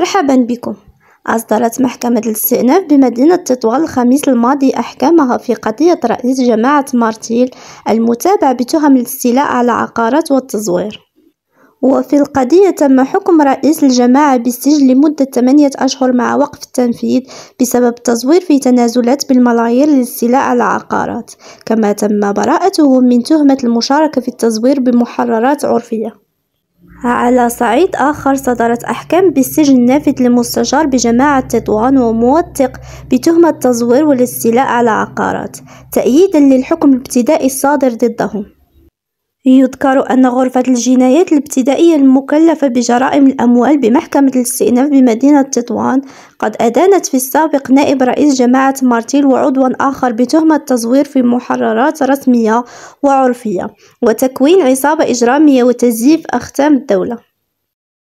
مرحبا بكم. أصدرت محكمة الاستئناف بمدينة تطوان الخميس الماضي أحكامها في قضية رئيس جماعة مارتيل المتابع بتهم الاستيلاء على عقارات والتزوير. وفي القضية تم حكم رئيس الجماعة بالسجن لمدة 8 أشهر مع وقف التنفيذ بسبب التزوير في تنازلات بالملايير للاستيلاء على عقارات، كما تم براءته من تهمة المشاركة في التزوير بمحررات عرفية. على صعيد آخر، صدرت أحكام بالسجن النافذ لمستشار بجماعة تطوان وموثق بتهمة التزوير والاستيلاء على عقارات تأييدا للحكم الابتدائي الصادر ضدهم. يذكر أن غرفة الجنايات الابتدائية المكلفة بجرائم الأموال بمحكمة الاستئناف بمدينة تطوان قد أدانت في السابق نائب رئيس جماعة مارتيل وعضوا آخر بتهمة التزوير في محررات رسمية وعرفية وتكوين عصابة إجرامية وتزييف أختام الدولة.